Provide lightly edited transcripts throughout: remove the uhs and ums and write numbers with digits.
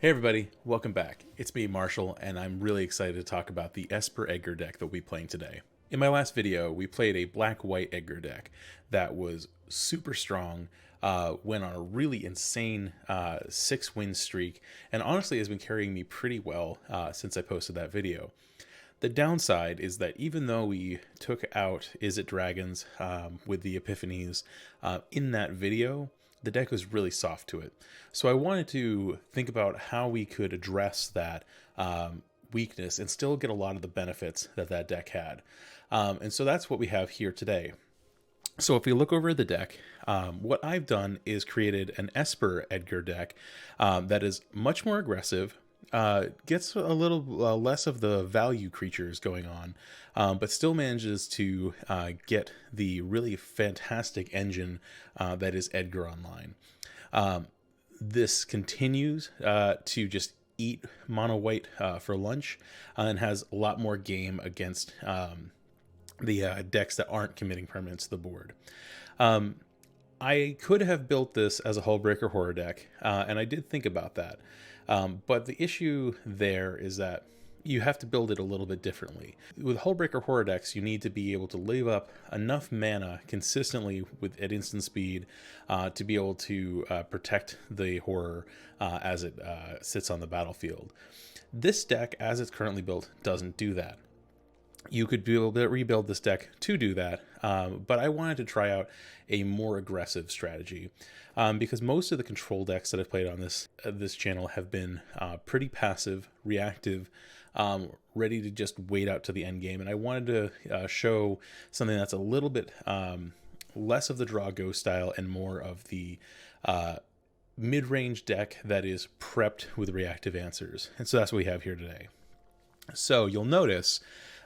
Hey everybody, welcome back. It's me, Marshall, and I'm really excited to talk about the Esper Edgar deck that we'll be playing today. In my last video, we played a black-white Edgar deck that was super strong, went on a really insane 6-win streak, and honestly has been carrying me pretty well since I posted that video. The downside is that even though we took out Is It Dragons with the Epiphanies in that video, the deck was really soft to it. So I wanted to think about how we could address that weakness and still get a lot of the benefits that that deck had. And so that's what we have here today. So if we look over the deck, what I've done is created an Esper Edgar deck that is much more aggressive, gets a little less of the value creatures going on, but still manages to get the really fantastic engine that is Edgar Online. This continues to just eat mono white for lunch and has a lot more game against the decks that aren't committing permanents to the board. I could have built this as a Hullbreaker Horror deck, and I did think about that. But the issue there is that you have to build it a little bit differently. With Hullbreaker Horror decks, you need to be able to leave up enough mana consistently at instant speed to be able to protect the horror as it sits on the battlefield. This deck, as it's currently built, doesn't do that. You could be able to rebuild this deck to do that, but I wanted to try out a more aggressive strategy because most of the control decks that I've played on this channel have been pretty passive, reactive, ready to just wait out to the end game, and I wanted to show something that's a little bit less of the draw go style and more of the mid-range deck that is prepped with reactive answers, and so that's what we have here today. So you'll notice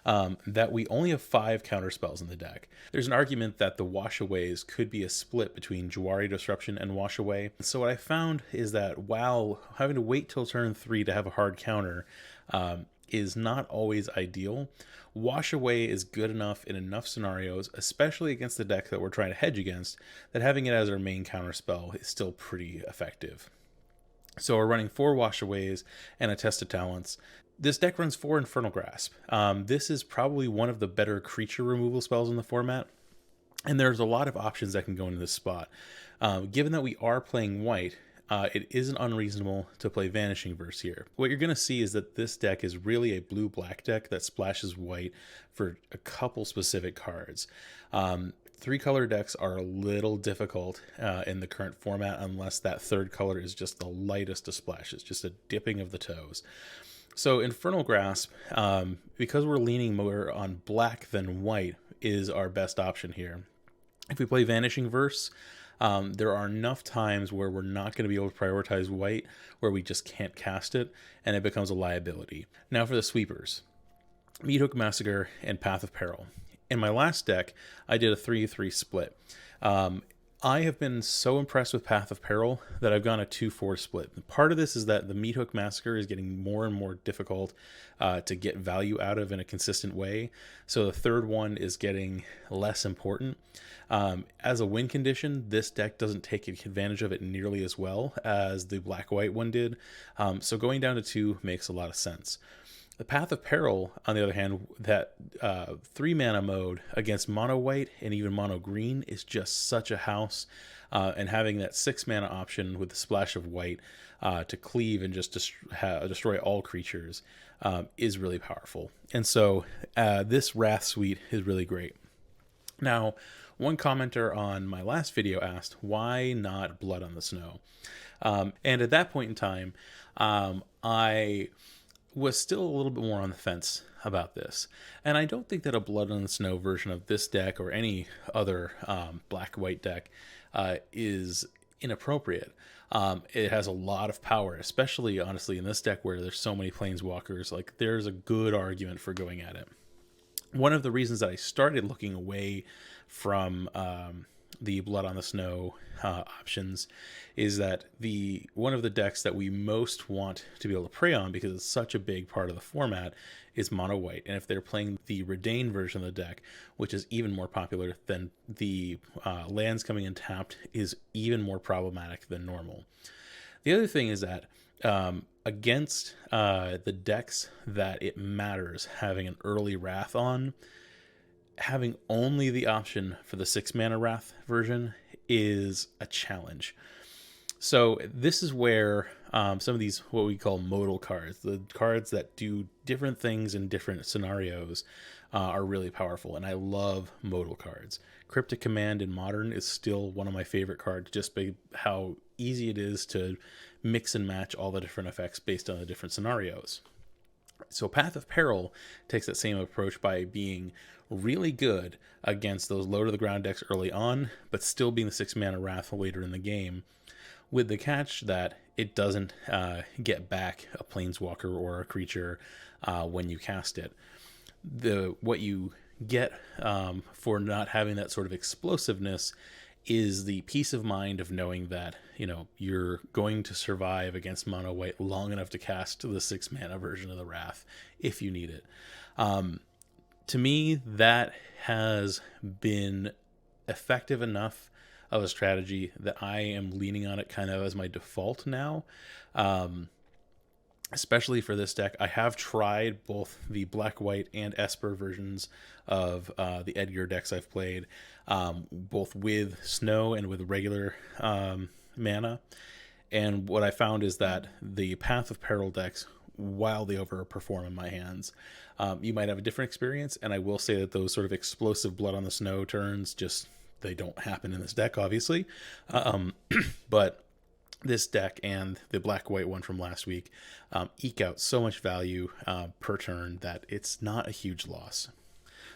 that we only have 5 counter spells in the deck. There's an argument that the washaways could be a split between Jwari Disruption and Washaway. So what I found is that while having to wait till turn 3 to have a hard counter is not always ideal, Washaway is good enough in enough scenarios, especially against the deck that we're trying to hedge against, that having it as our main counter spell is still pretty effective. So we're running 4 Washaways and a Test of Talents. This deck runs 4 Infernal Grasp. This is probably one of the better creature removal spells in the format, and there's a lot of options that can go into this spot. Given that we are playing white, it isn't unreasonable to play Vanishing Verse here. What you're going to see is that this deck is really a blue-black deck that splashes white for a couple specific cards. 3-color decks are a little difficult in the current format unless that third color is just the lightest of splashes, just a dipping of the toes. So Infernal Grasp, because we're leaning more on black than white, is our best option here. If we play Vanishing Verse, there are enough times where we're not going to be able to prioritize white, where we just can't cast it, and it becomes a liability. Now for the sweepers. Meathook Massacre and Path of Peril. In my last deck, I did a 3-3 split. I have been so impressed with Path of Peril that I've gone a 2-4 split. Part of this is that the Meathook Massacre is getting more and more difficult to get value out of in a consistent way. So the third one is getting less important. As a win condition, this deck doesn't take advantage of it nearly as well as the black-white one did. So going down to 2 makes a lot of sense. The Path of Peril, on the other hand, that 3-mana mode against mono white and even mono green is just such a house. And having that 6-mana option with the splash of white to cleave and just destroy all creatures is really powerful. And so this Wrath Suite is really great. Now, one commenter on my last video asked, why not Blood on the Snow? And at that point in time, I was still a little bit more on the fence about this. And I don't think that a Blood on the Snow version of this deck or any other black-white deck is inappropriate. It has a lot of power, especially, honestly, in this deck where there's so many planeswalkers. Like, there's a good argument for going at it. One of the reasons that I started looking away from the Blood on the Snow options is that one of the decks that we most want to be able to prey on, because it's such a big part of the format, is mono white. And if they're playing the Redain version of the deck, which is even more popular, then the lands coming in tapped is even more problematic than normal. The other thing is that Against the decks that it matters having an early Wrath on, having only the option for the 6 mana Wrath version is a challenge. So this is where some of these, what we call modal cards, the cards that do different things in different scenarios, are really powerful. And I love modal cards. Cryptic Command in Modern is still one of my favorite cards, just by how easy it is to mix and match all the different effects based on the different scenarios. So Path of Peril takes that same approach by being really good against those low to the ground decks early on, but still being the 6 mana Wrath later in the game, with the catch that it doesn't get back a planeswalker or a creature when you cast it. What you get for not having that sort of explosiveness is the peace of mind of knowing that, you know, you're going to survive against mono white long enough to cast the 6 mana version of the Wrath if you need it. To me, that has been effective enough of a strategy that I am leaning on it kind of as my default now. Especially for this deck, I have tried both the black, white, and Esper versions of the Edgar decks I've played, both with snow and with regular mana. And what I found is that the Path of Peril decks wildly overperform in my hands. You might have a different experience, and I will say that those sort of explosive blood on the snow turns, just, they don't happen in this deck, obviously. But this deck and the black-white one from last week eke out so much value per turn that it's not a huge loss.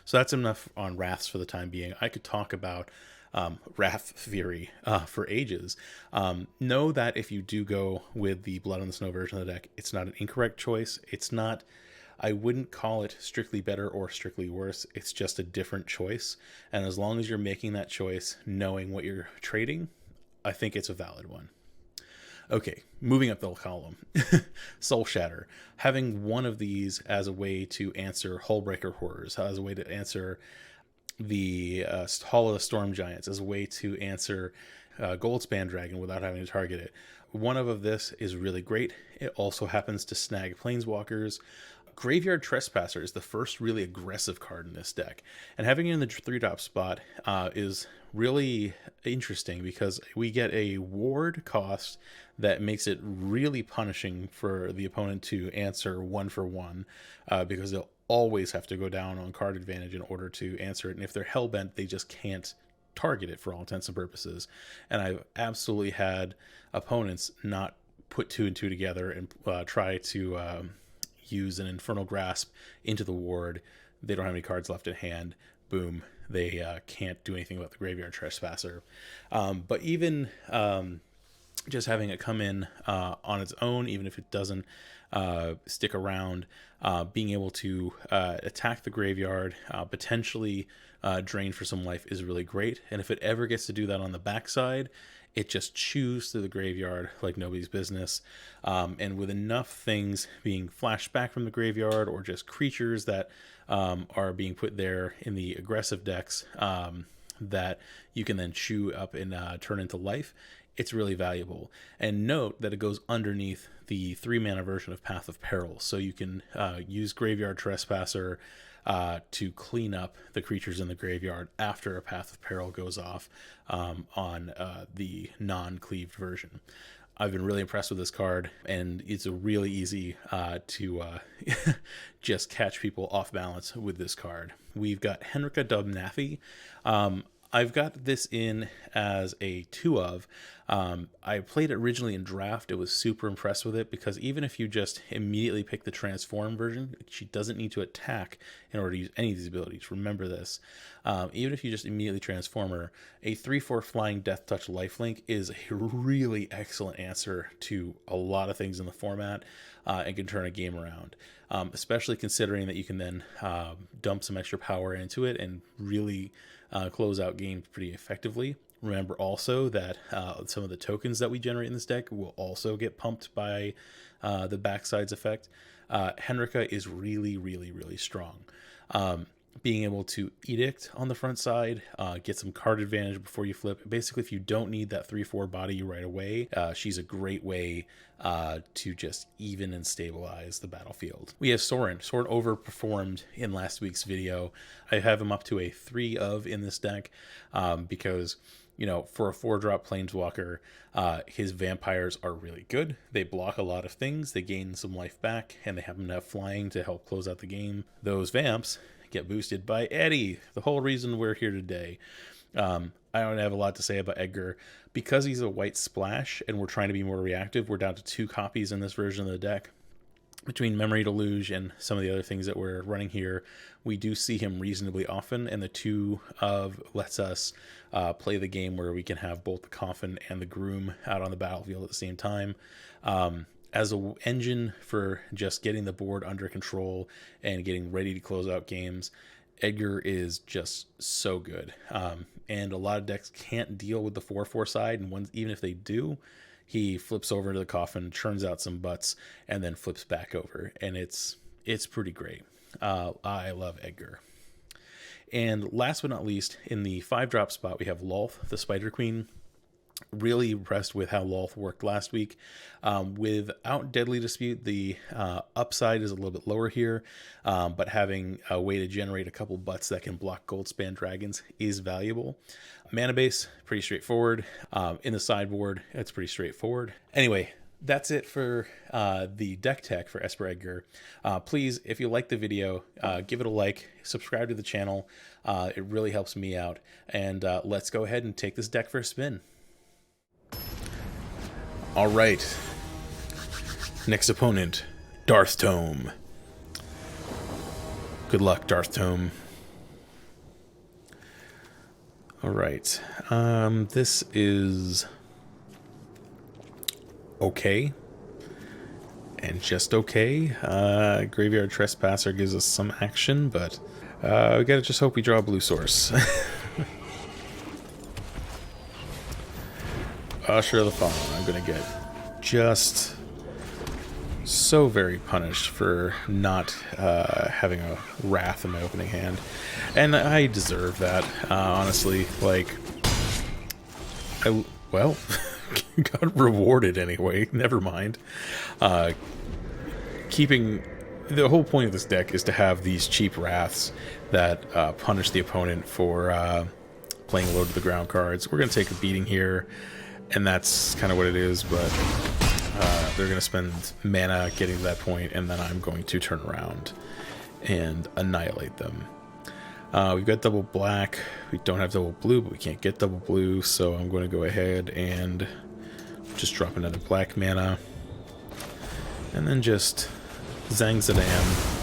So that's enough on Wraths for the time being. I could talk about Wrath Fury for ages. Know that if you do go with the Blood on the Snow version of the deck, it's not an incorrect choice. It's not, I wouldn't call it strictly better or strictly worse. It's just a different choice. And as long as you're making that choice, knowing what you're trading, I think it's a valid one. Okay, moving up the column. Soul Shatter. Having one of these as a way to answer Hullbreaker Horrors, as a way to answer the Hall of the Storm Giants, as a way to answer Goldspan Dragon without having to target it. One of this is really great. It also happens to snag Planeswalkers. Graveyard Trespasser is the first really aggressive card in this deck, and having it in the 3-drop spot is really interesting because we get a ward cost that makes it really punishing for the opponent to answer 1-for-1 because they'll always have to go down on card advantage in order to answer it, and if they're hellbent, they just can't target it for all intents and purposes. And I've absolutely had opponents not put 2 and 2 together and try to use an Infernal Grasp into the ward. They don't have any cards left in hand. Boom. They can't do anything about the Graveyard Trespasser. But even just having it come in on its own, even if it doesn't stick around, being able to attack the graveyard, potentially drain for some life is really great. And if it ever gets to do that on the backside, it just chews through the graveyard like nobody's business. And with enough things being flashed back from the graveyard, or just creatures that are being put there in the aggressive decks that you can then chew up and turn into life, it's really valuable. And note that it goes underneath the 3-mana version of Path of Peril, so you can use Graveyard Trespasser to clean up the creatures in the graveyard after a Path of Peril goes off on the non-cleaved version. I've been really impressed with this card, and it's a really easy to just catch people off balance with this card. We've got Henrika Domnathi. I've got this in as a 2 of. I played it originally in Draft. It was super impressed with it because even if you just immediately pick the Transform version, she doesn't need to attack in order to use any of these abilities. Remember this. Even if you just immediately transform her, a 3/4 flying Death Touch lifelink is a really excellent answer to a lot of things in the format and can turn a game around. Especially considering that you can then dump some extra power into it and really close out games pretty effectively. Remember also that some of the tokens that we generate in this deck will also get pumped by the backsides effect. Henrika is really, really, really strong. being able to edict on the front side, get some card advantage before you flip. Basically, if you don't need that 3/4 body right away, she's a great way to just even and stabilize the battlefield. We have Sorin. Sorin overperformed in last week's video. I have him up to a 3 of in this deck because, you know, for a 4-drop planeswalker, his vampires are really good. They block a lot of things, they gain some life back, and they happen to have flying to help close out the game. Those vamps get boosted by Eddie, the whole reason we're here today. I don't have a lot to say about Edgar. Because he's a white splash and we're trying to be more reactive, we're down to 2 copies in this version of the deck. Between Memory Deluge and some of the other things that we're running here, we do see him reasonably often, and the 2 of lets us play the game where we can have both the Coffin and the Groom out on the battlefield at the same time. As an engine for just getting the board under control and getting ready to close out games, Edgar is just so good. And a lot of decks can't deal with the 4/4 side, and even if they do, he flips over to the Coffin, churns out some butts, and then flips back over. And it's pretty great. I love Edgar. And last but not least, in the 5-drop spot, we have Lolth, the Spider Queen. Really impressed with how Lolth worked last week. Without Deadly Dispute, the upside is a little bit lower here, but having a way to generate a couple butts that can block Goldspan Dragons is valuable. Mana base, pretty straightforward. In the sideboard, it's pretty straightforward. Anyway, that's it for the deck tech for Esper Edgar. Please, if you like the video, give it a like, subscribe to the channel. It really helps me out. And let's go ahead and take this deck for a spin. All right. Next opponent, Darth Tome. Good luck, Darth Tome. All right. This is okay. And just okay. Graveyard Trespasser gives us some action, but we gotta just hope we draw a blue source. Usher of the Fallen. I'm gonna get just so very punished for not having a Wrath in my opening hand, and I deserve that. Honestly, like, well, got rewarded anyway. Never mind. Keeping the whole point of this deck is to have these cheap Wraths that punish the opponent for playing low to the ground cards. We're gonna take a beating here. And that's kind of what it is, but they're going to spend mana getting to that point, and then I'm going to turn around and annihilate them. We've got double black. We don't have double blue, but we can't get double blue, so I'm going to go ahead and just drop another black mana. And then just Zangzadam.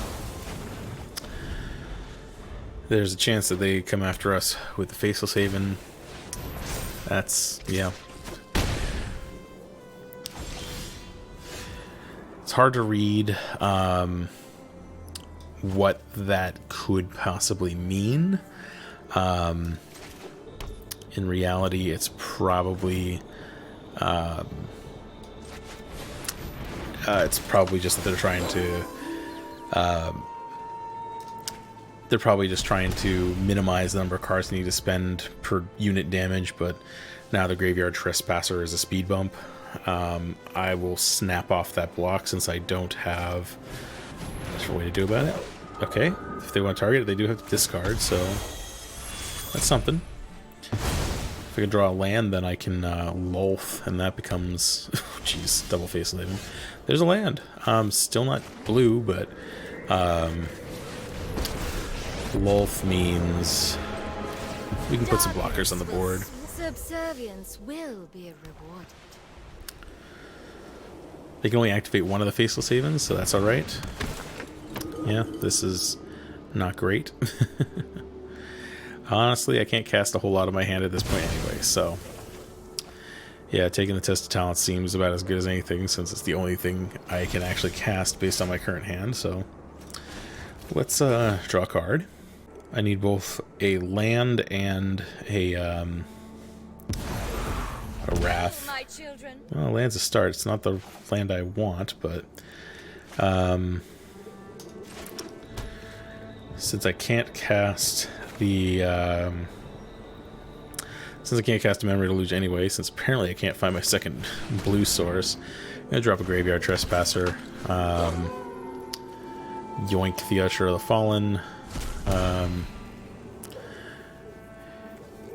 There's a chance that they come after us with the Faceless Haven. That's, yeah. It's hard to read what that could possibly mean. In reality, it's probably just that they're trying to minimize the number of cards they need to spend per unit damage, but now the Graveyard Trespasser is a speed bump. I will snap off that block since I don't have much of a way to do about it. Okay, if they want to target it, they do have to discard, so that's something. If I can draw a land, then I can Lolth, and that becomes, jeez, double face living. There's a land. Still not blue, but Lolth means we can put some blockers on the board. Subservience will be rewarded. They can only activate one of the Faceless Havens, so that's alright. Yeah, this is not great. Honestly, I can't cast a whole lot of my hand at this point anyway, so yeah, taking the Test of Talent seems about as good as anything, since it's the only thing I can actually cast based on my current hand. So let's draw a card. I need both a land and a Wrath. Well, land's a start. It's not the land I want, but since I can't cast the since I can't cast a Memory Deluge anyway, since apparently I can't find my second blue source, I'm gonna drop a Graveyard Trespasser. Yoink the Usher of the Fallen.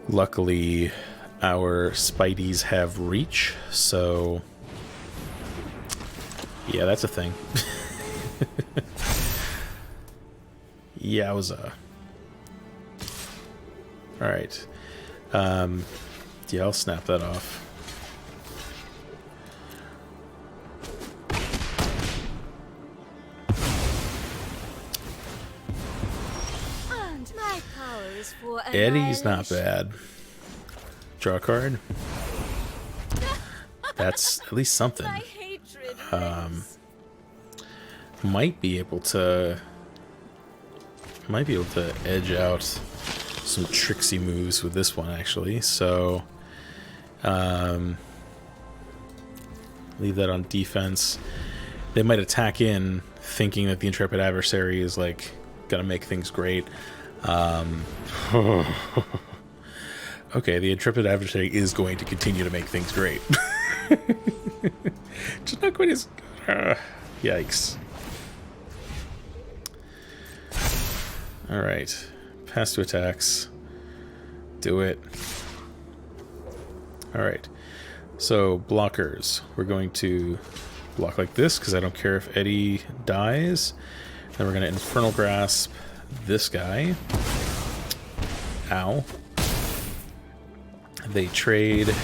Luckily, our Spideys have reach, so yeah, that's a thing. Yowza. Alright. Yeah, I'll snap that off. And my power is for Eddie's not annihilation. bad. Draw a card. That's at least something. My hatred lives. Might be able to edge out some tricksy moves with this one, actually. So leave that on defense. They might attack in thinking that the Intrepid Adversary is like gonna make things great. Okay, the Intrepid Adversary is going to continue to make things great. Just not quite as yikes. Alright. Pass to attacks. Do it. Alright. So, blockers. We're going to block like this, because I don't care if Eddie dies. Then we're going to Infernal Grasp this guy. Ow. They trade.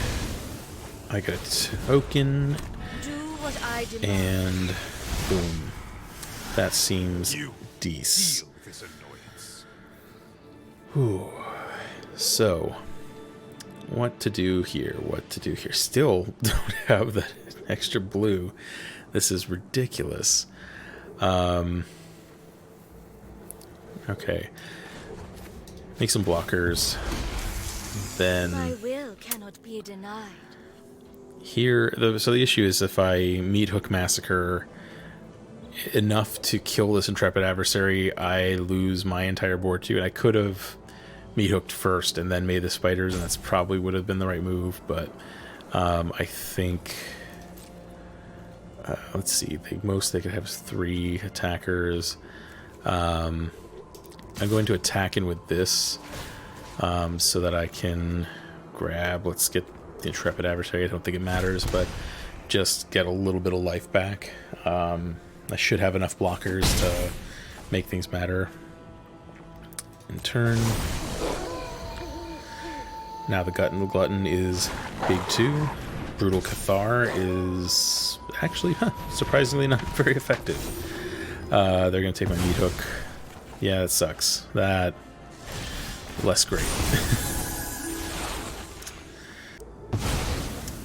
I get a token. Do what I demand. And boom. That seems decent. Ooh. So, what to do here? What to do here? Still don't have that extra blue. This is ridiculous. Okay. Make some blockers. Then My will cannot be denied. here, so the issue is if I Meat Hook Massacre enough to kill this Intrepid Adversary, I lose my entire board too. And I could have Meat Hooked first and then made the spiders, and that's probably would have been the right move. But I think, let's see, the most they could have is 3 attackers. I'm going to attack in with this so that I can grab, let's get the Intrepid Adversary. I don't think it matters, but just get a little bit of life back. I should have enough blockers to make things matter. In turn. Now the Glutton is big too. Brutal Cathar is actually surprisingly not very effective. They're going to take my Meat Hook. Yeah, that sucks. That less great.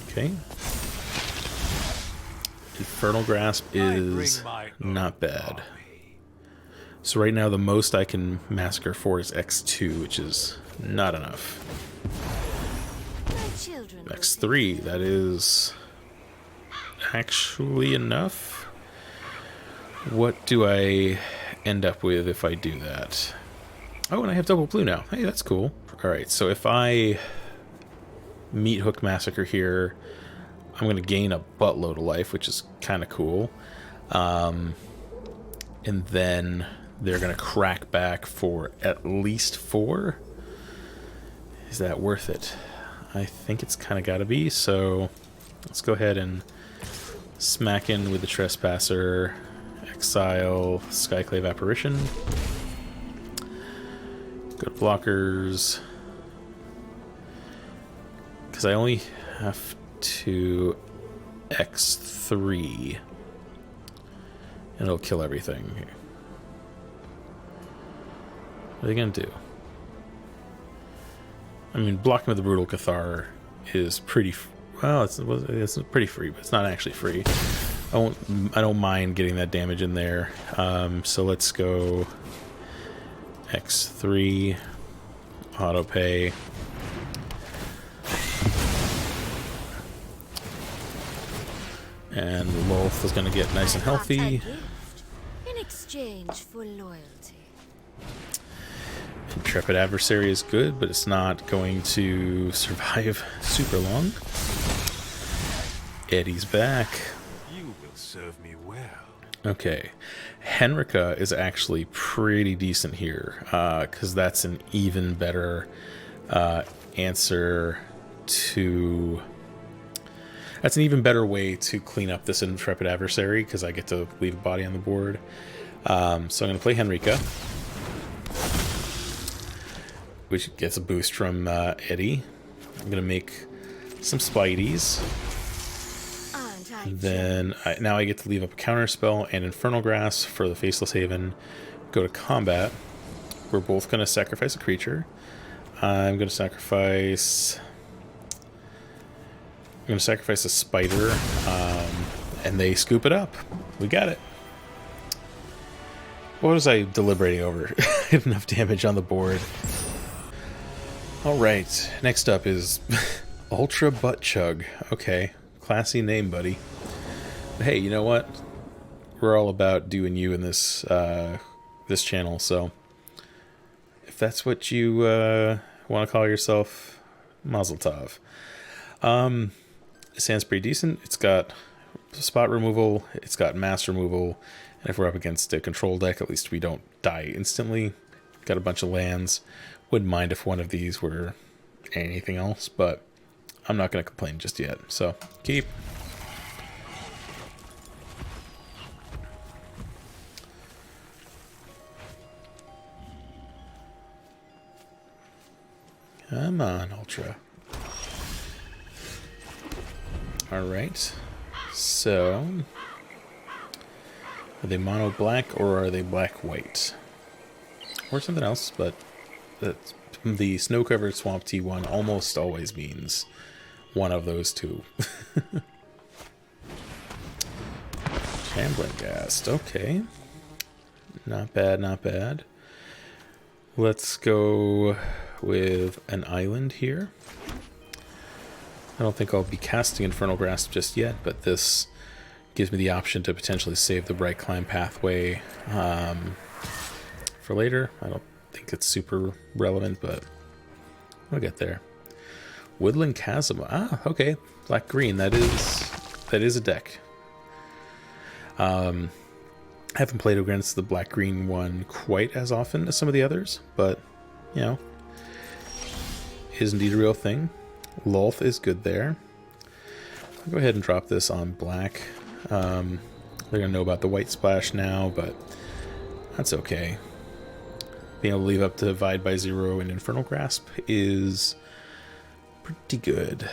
Okay. Infernal Grasp is not bad. So right now the most I can massacre for is X2, which is not enough. My children will X3, that is actually enough. What do I end up with if I do that? Oh, and I have double blue now. Hey, that's cool. Alright, so if I Meat Hook Massacre here, I'm going to gain a buttload of life, which is kind of cool. And then they're going to crack back for at least 4. Is that worth it? I think it's kind of got to be, so let's go ahead and smack in with the Trespasser, exile Skyclave Apparition. Go to blockers. Because I only have to X3. And it'll kill everything. What are they going to do? I mean, blocking with the Brutal Cathar is pretty... Well, it's pretty free, but it's not actually free. I don't mind getting that damage in there. So let's go X3, auto pay. And Lolth is going to get nice and healthy. in exchange for loyalty. Intrepid Adversary is good, but it's not going to survive super long. Eddie's back. You will serve me well. Okay. Henrika is actually pretty decent here, because that's an even better answer to... That's an even better way to clean up this Intrepid Adversary, because I get to leave a body on the board. So I'm going to play Henrika, which gets a boost from Eddie. I'm going to make some Spideys. Then now I get to leave up a counter spell and Infernal Grasp for the Faceless Haven. Go to combat. We're both going to sacrifice a creature. I'm going to sacrifice a spider, and they scoop it up. We got it. What was I deliberating over? I have enough damage on the board. Alright, next up is Ultra Butt Chug. Okay, classy name, buddy. But hey, you know what? We're all about doing you in this this channel, so if that's what you want to call yourself, Mazel Tov. It sounds pretty decent. It's got spot removal, it's got mass removal, and if we're up against a control deck, at least we don't die instantly. Got a bunch of lands. Wouldn't mind if one of these were anything else, but I'm not going to complain just yet. So, keep. Come on, Ultra. Alright. So, are they mono black or are they black white? Or something else, but the snow covered swamp T1 almost always means one of those two. Shambling Ghast, okay. Not bad, not bad. Let's go with an island here. I don't think I'll be casting Infernal Grasp just yet, but this gives me the option to potentially save the Brightclimb Pathway for later. I don't think it's super relevant, but we'll get there. Woodland Chasm. Ah, okay. Black-green. That is a deck. I haven't played against the black-green one quite as often as some of the others, but, you know, is indeed a real thing. Lolth is good there. I'll go ahead and drop this on black. They're going to know about the white splash now, but that's okay. Being able to leave up to Divide by 0 and Infernal Grasp is pretty good.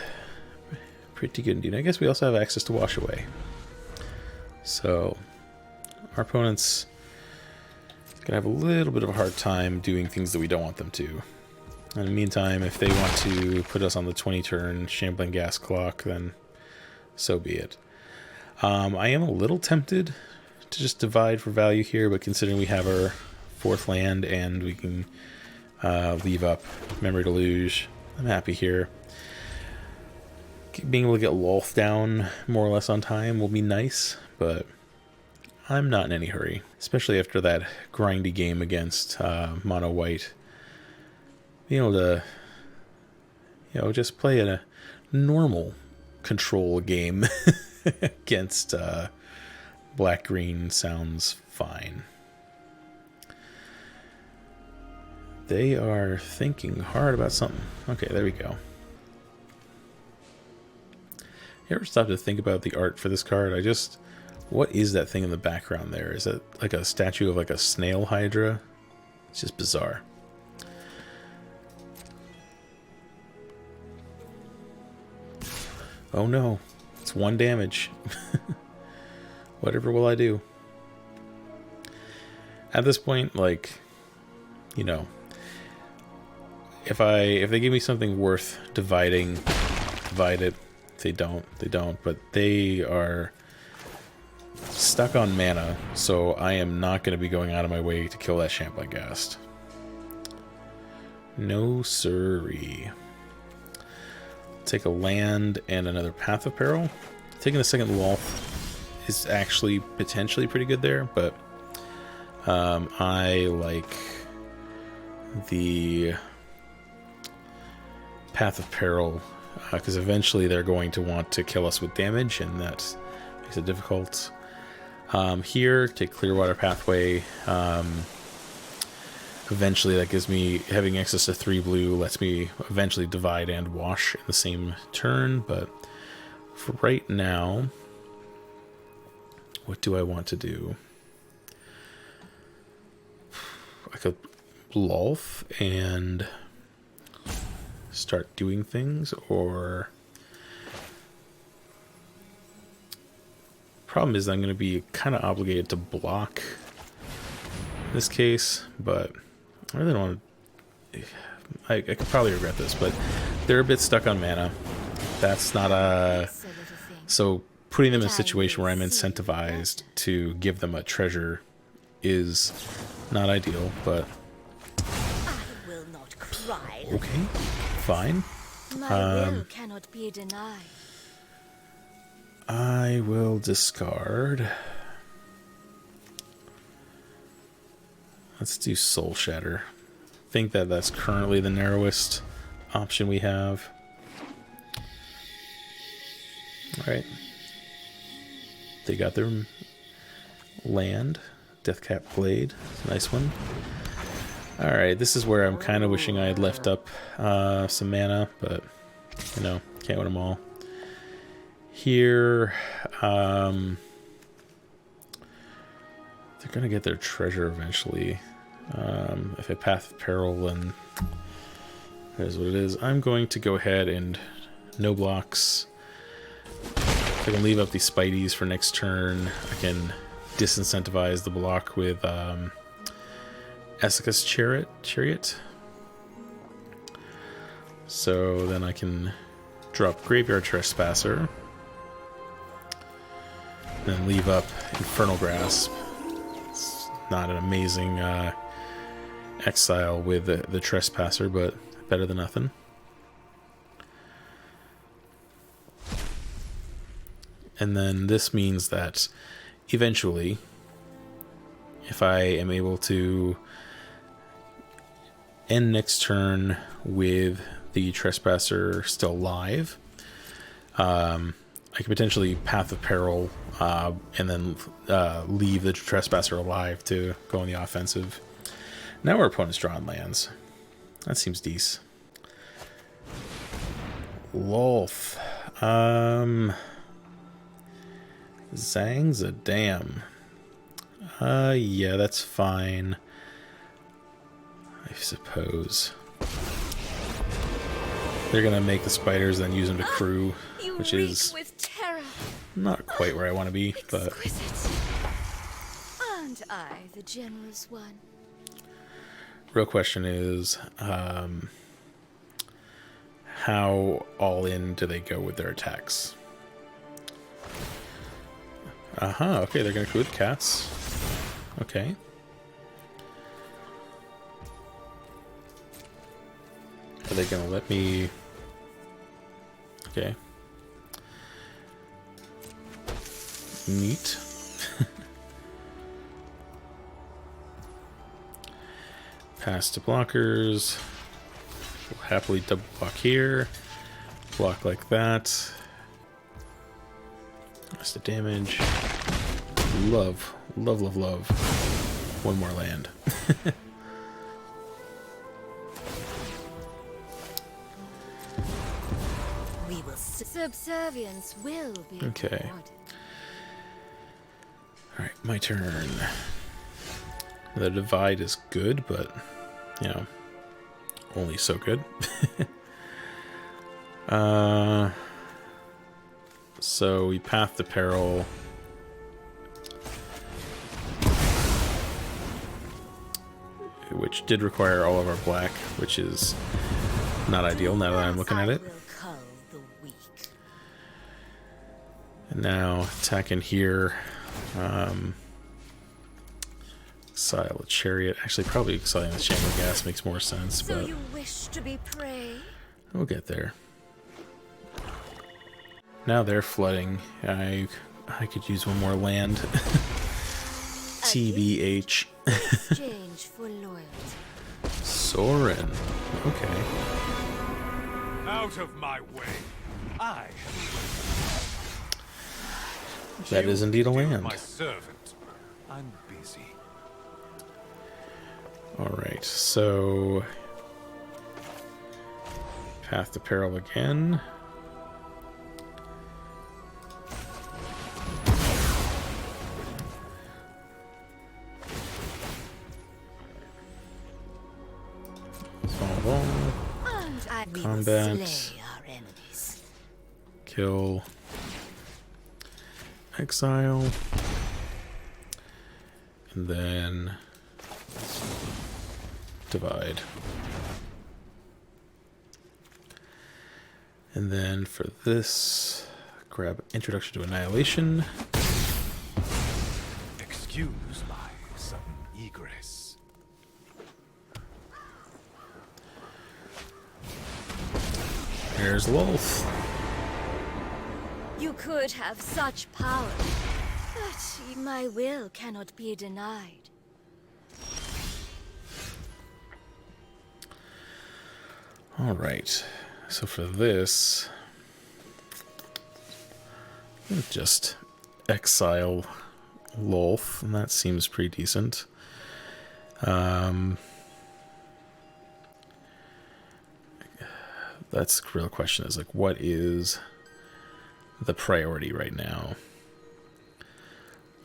Pretty good indeed. I guess we also have access to Wash Away. So our opponent's going to have a little bit of a hard time doing things that we don't want them to. In the meantime, if they want to put us on the 20-turn Shambling Ghast clock, then so be it. I am a little tempted to just divide for value here, but considering we have our 4th land and we can leave up Memory Deluge, I'm happy here. Being able to get Lolth down more or less on time will be nice, but I'm not in any hurry, especially after that grindy game against Mono White. Being able to, you know, just play a normal control game against black-green sounds fine. They are thinking hard about something. Okay, there we go. You ever stop to think about the art for this card? What is that thing in the background there? Is it like a statue of like a snail hydra? It's just bizarre. Oh no, it's 1 damage. Whatever will I do? At this point, like, you know, if they give me something worth dividing, divide it. If they don't, they don't. But they are stuck on mana, so I am not going to be going out of my way to kill that Shambling Ghast. No siree. Take a land and another Path of Peril. Taking a second Lolth is actually potentially pretty good there, but I like the Path of Peril, because eventually they're going to want to kill us with damage, and that makes it difficult. Here, take Clearwater Pathway. Eventually that gives me, having access to 3 blue lets me eventually divide and wash in the same turn, but for right now, what do I want to do? I could Lolth and start doing things, or problem is I'm going to be kind of obligated to block in this case, but I really don't want to. I could probably regret this, but they're a bit stuck on mana. That's not a... So putting them in a situation where I'm incentivized to give them a treasure is not ideal, but... I will not cry. Okay, fine. My will cannot be denied. I will discard... Let's do Soul Shatter. I think that that's currently the narrowest option we have. Alright. They got their land. Deathcap Blade. Nice one. Alright, this is where I'm kind of wishing I had left up some mana, but, you know, can't win them all. Here, they're going to get their treasure eventually. If I Path of Peril, and there's what it is. I'm going to go ahead and no blocks. If I can leave up these Spideys for next turn, I can disincentivize the block with Esca's Chariot. So then I can drop Graveyard Trespasser. Then leave up Infernal Grasp. It's not an amazing exile with the Trespasser, but better than nothing. And then this means that eventually, if I am able to end next turn with the Trespasser still live, I could potentially Path of Peril and then leave the Trespasser alive to go on the offensive. Now our opponent's drawing lands. That seems decent. Lolth. Zang's a damn. Yeah, that's fine. I suppose. They're gonna make the spiders and then use them to crew, which is not quite where I want to be, but... And I, the generous one. Real question is, how all in do they go with their attacks? Okay, they're gonna crew with cats. Okay. Are they gonna let me... Okay. Neat. Pass to blockers. We'll happily double block here. Block like that. That's the damage. Love. Love, love, love. One more land. Subservience will be okay. rewarded. Alright, my turn. The divide is good, but, you know, only so good. So we Path to Peril. Which did require all of our black, which is not ideal now that I'm looking at it. And now attacking here. Exile a Chariot. Actually, probably exiling the Chamber of Gas makes more sense, but so you wish to be prey? We'll get there. Now they're flooding. I could use one more land. TBH. Exchange for loyalty. Sorin. Okay. Out of my way. That is indeed a land. My servant. I'm busy. Alright, so Path to Peril again. Combat. Slay our enemies. Kill. Exile. And then divide. And then for this, grab Introduction to Annihilation. Excuse my sudden egress. There's Lolth. You could have such power, but my will cannot be denied. Alright, so for this, I'm gonna just exile Lolth, and that seems pretty decent. That's the real question, is like, what is the priority right now?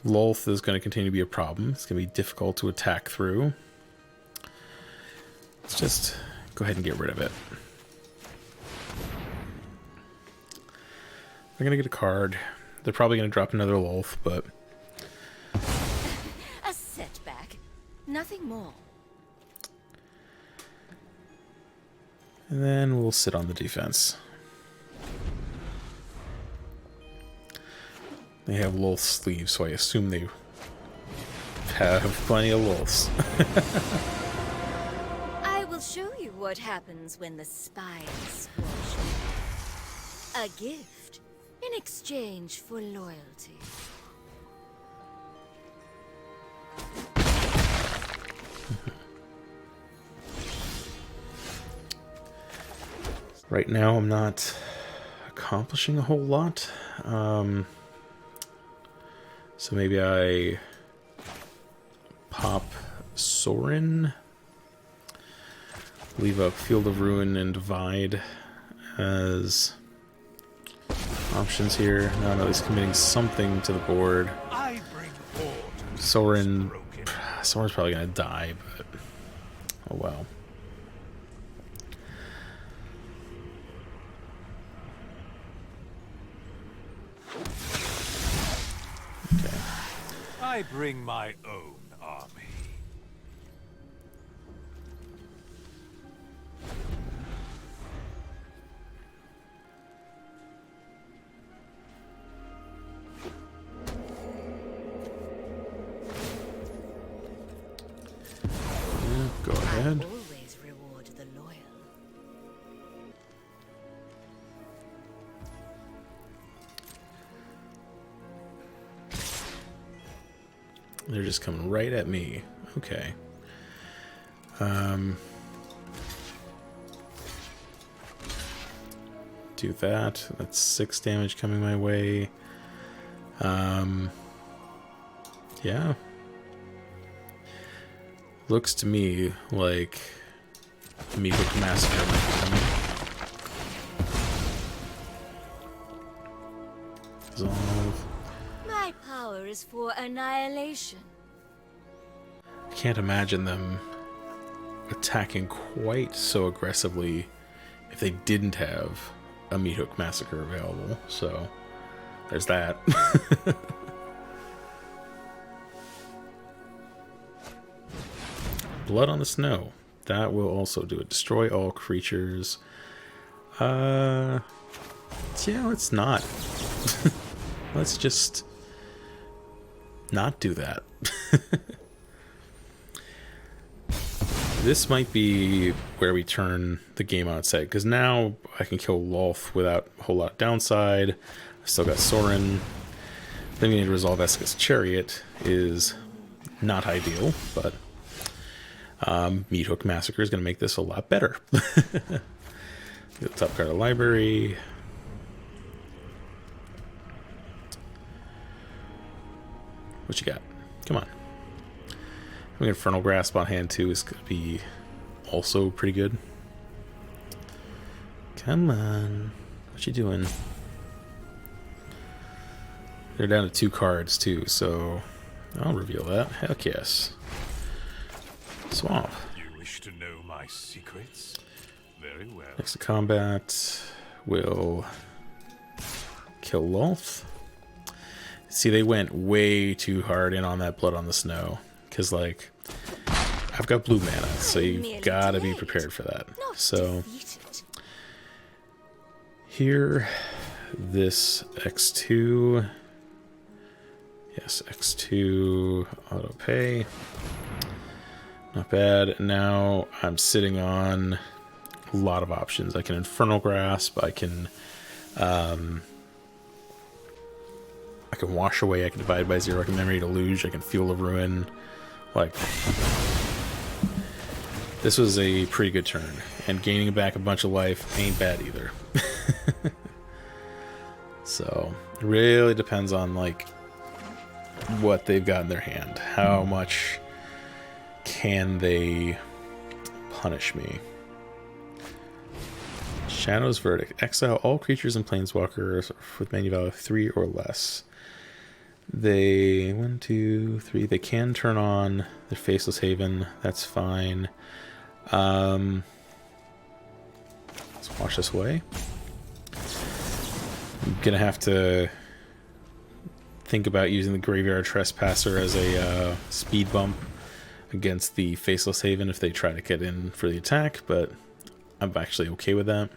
Lolth is going to continue to be a problem. It's going to be difficult to attack through. Let's just go ahead and get rid of it. They're going to get a card. They're probably going to drop another Lolth, but... A setback. Nothing more. And then we'll sit on the defense. They have Lolth sleeves, so I assume they have plenty of Lolths. I will show you what happens when the spine is squashed. A gift in exchange for loyalty. Right now, I'm not accomplishing a whole lot. So maybe I pop Sorin, leave up Field of Ruin and Divide as options here. No, he's committing something to the board. I bring order. Sorin's probably gonna die, but oh well. Okay. I bring my own army. Yeah, go ahead. Always reward the loyal. They're just coming right at me. Okay. Do that. That's 6 damage coming my way. Yeah. Looks to me like Mirthless Massacre might be coming. Dissolve. My power is for annihilation. I can't imagine them attacking quite so aggressively if they didn't have a Meat Hook Massacre available. So there's that. Blood on the Snow. That will also do it. Destroy all creatures. Yeah, let's not. Let's just not do that. This might be where we turn the game on its head, because now I can kill Lolth without a whole lot of downside. I still got Sorin. Then we need to resolve Esca's Chariot is not ideal, but Meathook Massacre is going to make this a lot better. The top card of the library. What you got? Come on. Having Infernal Grasp on hand too is going to be also pretty good. Come on. What you doing? They're down to 2 cards too, so I'll reveal that. Heck yes. Swamp. You wish to know my secrets? Very well. Next to combat will kill Lolth. See, they went way too hard in on that Blood on the Snow. Because, like, I've got blue mana, so you've got to be prepared for that. So, here, this X2. Yes, X2 auto pay. Not bad. Now I'm sitting on a lot of options. I can Infernal Grasp. I can Wash Away. I can Divide by 0. I can Memory Deluge. I can Fuel of Ruin. Like, this was a pretty good turn. And gaining back a bunch of life ain't bad either. So, it really depends on, like, what they've got in their hand. How much can they punish me? Shadow's Verdict. Exile all creatures and planeswalkers with mana value of 3 or less. They 1, 2, 3. They can turn on their Faceless Haven. That's fine. Let's wash this away. I'm gonna have to think about using the Graveyard Trespasser as a speed bump against the Faceless Haven if they try to get in for the attack, but I'm actually okay with that.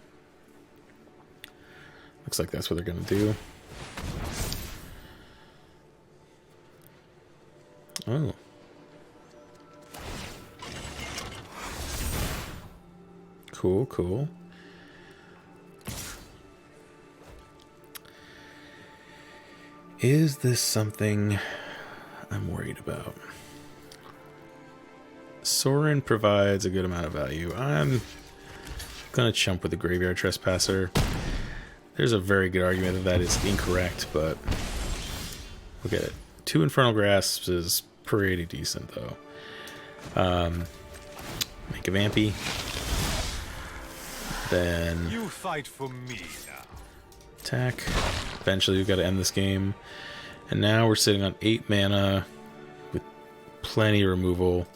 Looks like that's what they're gonna do. Oh. Cool, cool. Is this something I'm worried about? Sorin provides a good amount of value. I'm gonna chump with the Graveyard Trespasser. There's a very good argument that that is incorrect, but look at it. 2 Infernal Grasps is pretty decent, though. Make a Vampy. Then You fight for me now. attack. Eventually, we've got to end this game. And now we're sitting on 8 mana with plenty of removal.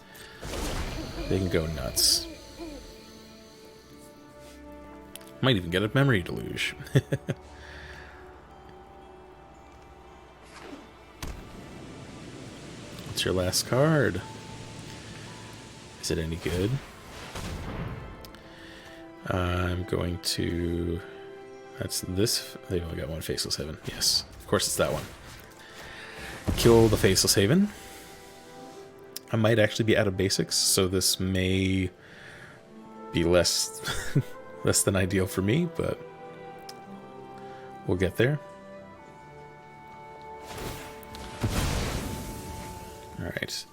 They can go nuts. Might even get a Memory Deluge. What's your last card? Is it any good? I'm going to... That's this... They've only got 1 Faceless Haven. Yes, of course it's that one. Kill the Faceless Haven. I might actually be out of basics, so this may be less less than ideal for me, but we'll get there. Alright.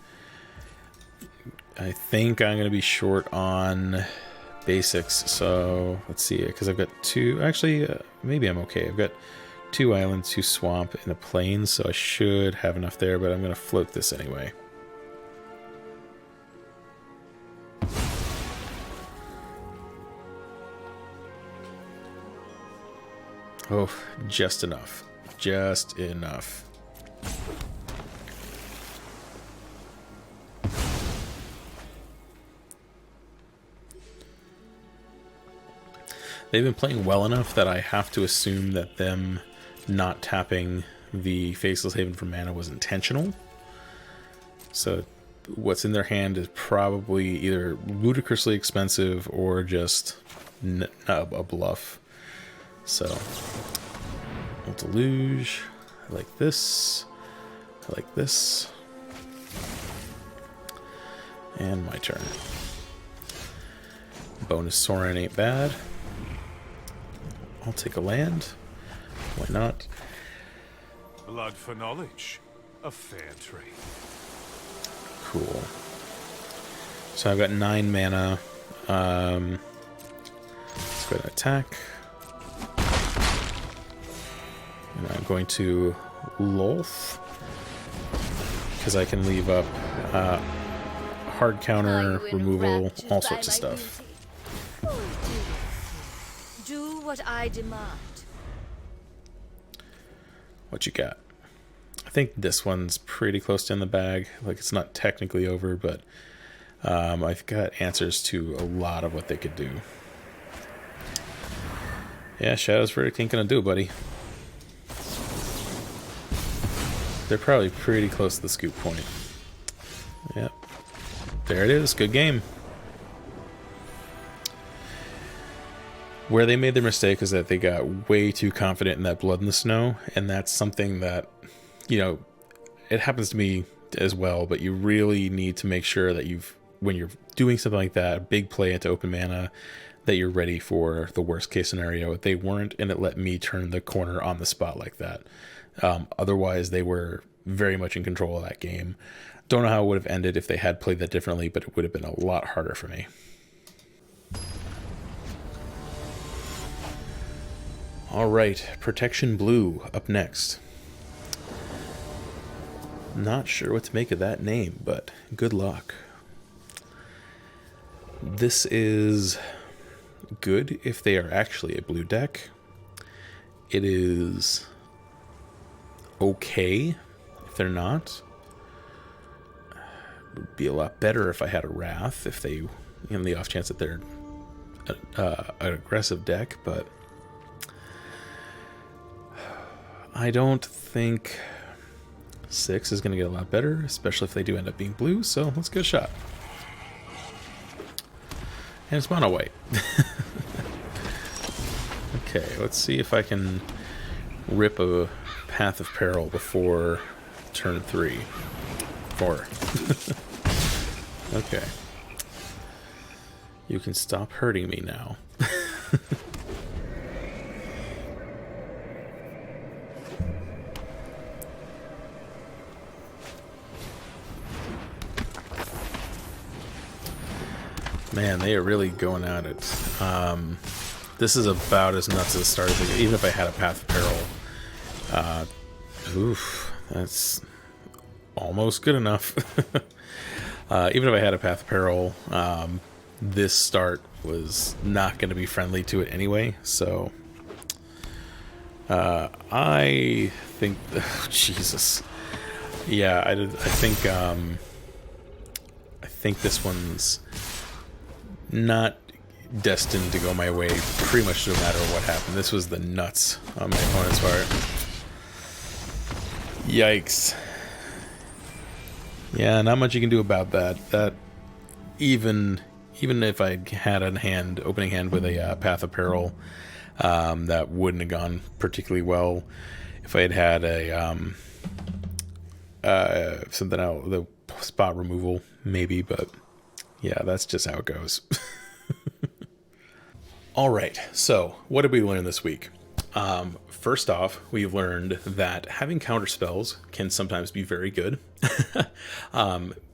I think I'm going to be short on basics, so let's see, because I've got 2, actually, maybe I'm okay. I've got 2 islands, 2 swamp, and a plains, so I should have enough there, but I'm going to float this anyway. Oh, just enough. Just enough. They've been playing well enough that I have to assume that them not tapping the Faceless Haven for mana was intentional. So what's in their hand is probably either ludicrously expensive or just a bluff. So, I'll deluge. I like this. I like this. And my turn. Bonus Sorin ain't bad. I'll take a land. Why not? Blood for knowledge. A fair trade. Cool. So I've got 9 mana. Let's go ahead and attack. And I'm going to Lolth, because I can leave up hard counter, removal, all sorts of stuff. Do what I demand. What you got? I think this one's pretty close to in the bag. Like, it's not technically over, but I've got answers to a lot of what they could do. Yeah, Shadow's Verdict ain't gonna do, buddy. They're probably pretty close to the scoop point. Yep. There it is. Good game. Where they made their mistake is that they got way too confident in that Blood in the Snow, and that's something that, you know, it happens to me as well, but you really need to make sure that when you're doing something like that, a big play into open mana, that you're ready for the worst case scenario. They weren't, and it let me turn the corner on the spot like that. Otherwise, they were very much in control of that game. Don't know how it would have ended if they had played that differently, but it would have been a lot harder for me. All right, Protection Blue up next. Not sure what to make of that name, but good luck. This is good if they are actually a blue deck. It is okay if they're not. It would be a lot better if I had a Wrath, if they, in the off chance that they're an aggressive deck, but I don't think 6 is going to get a lot better, especially if they do end up being blue, so let's give it a shot. And it's mono white. Okay, let's see if I can rip a Path of Peril before turn 3. 4. Okay. You can stop hurting me now. Man, they are really going at it. This is about as nuts as the start of the game. Even if I had a Path of Peril. Oof, that's almost good enough. Even if I had a Path of Peril, this start was not going to be friendly to it anyway. So, I think... Oh, Jesus. Yeah, I think this one's not destined to go my way pretty much no matter what happened. This was the nuts on my opponent's part. Yikes. Yeah, not much you can do about that. That even if I had a hand, opening hand with a Path of Peril, that wouldn't have gone particularly well. If I had had a something else, the spot removal maybe, but yeah, that's just how it goes. All right, so what did we learn this week? First off, we've learned that having counter spells can sometimes be very good.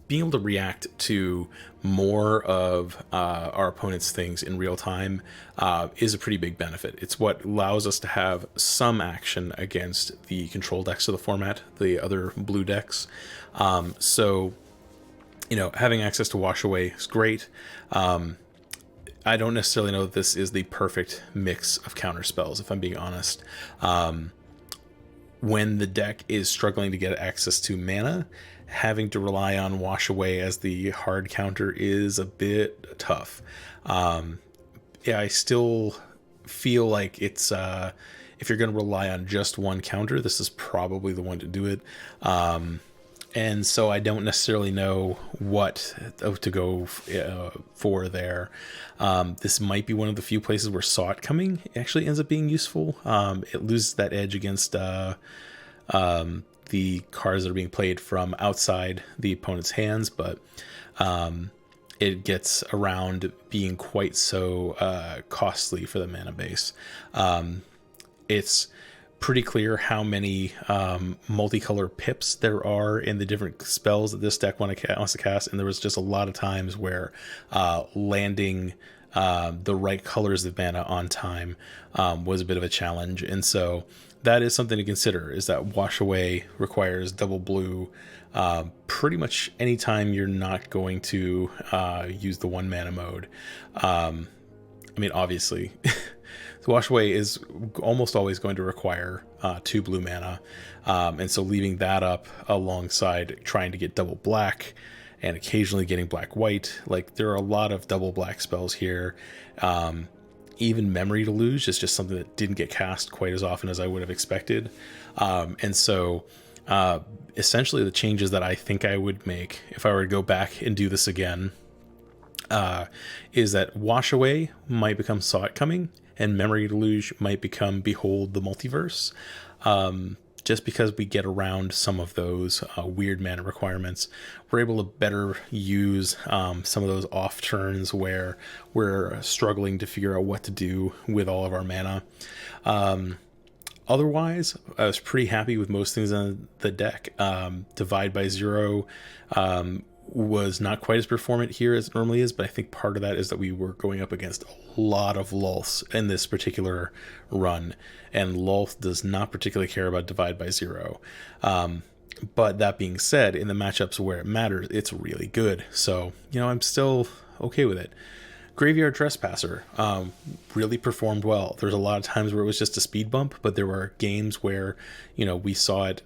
Being able to react to more of our opponent's things in real time is a pretty big benefit. It's what allows us to have some action against the control decks of the format, the other blue decks. So, you know, having access to Wash Away is great. I don't necessarily know that this is the perfect mix of counter spells, if I'm being honest. When the deck is struggling to get access to mana, having to rely on Wash Away as the hard counter is a bit tough. Yeah, I still feel like it's if you're going to rely on just one counter, this is probably the one to do it. And so I don't necessarily know what to go for there. This might be one of the few places where Saw It Coming actually ends up being useful. It loses that edge against the cards that are being played from outside the opponent's hands, but it gets around being quite so costly for the mana base. It's pretty clear how many multicolor pips there are in the different spells that this deck wants to cast, and there was just a lot of times where landing the right colors of mana on time was a bit of a challenge. And so that is something to consider, is that Wash Away requires double blue pretty much anytime you're not going to use the 1 mana mode. I mean, obviously, the Wash Away is almost always going to require 2 blue mana. And so leaving that up alongside trying to get double black and occasionally getting black white, like there are a lot of double black spells here. Even Memory to Lose is just something that didn't get cast quite as often as I would have expected. And so essentially the changes that I think I would make if I were to go back and do this again is that Wash Away might become Saw It Coming, and Memory to Lose might become Behold the Multiverse. Just because we get around some of those weird mana requirements, we're able to better use some of those off turns where we're struggling to figure out what to do with all of our mana. Otherwise, I was pretty happy with most things on the deck. Divide by Zero was not quite as performant here as it normally is, but I think part of that is that we were going up against a lot of Lolths in this particular run, and Lolth does not particularly care about Divide by Zero. But that being said, in the matchups where it matters, it's really good. So, I'm still okay with it. Graveyard Trespasser really performed well. There's a lot of times where it was just a speed bump, but there were games where, we saw it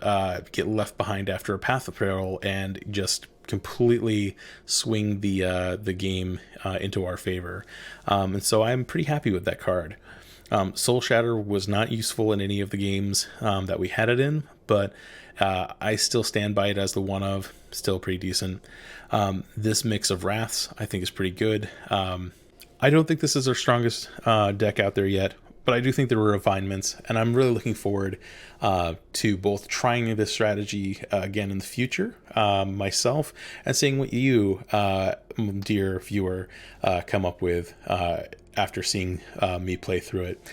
get left behind after a Path of Peril and just completely swing the game into our favor. And so I'm pretty happy with that card. Soul Shatter was not useful in any of the games that we had it in, but I still stand by it as the one of, still pretty decent. This mix of Wraths I think is pretty good. I don't think this is our strongest deck out there yet, but I do think there were refinements, and I'm really looking forward to both trying this strategy again in the future myself, and seeing what you, dear viewer, come up with after seeing me play through it.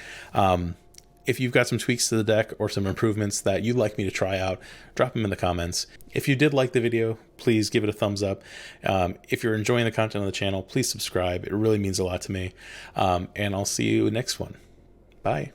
If you've got some tweaks to the deck or some improvements that you'd like me to try out, drop them in the comments. If you did like the video, please give it a thumbs up. If you're enjoying the content on the channel, please subscribe. It really means a lot to me. And I'll see you next one. Bye.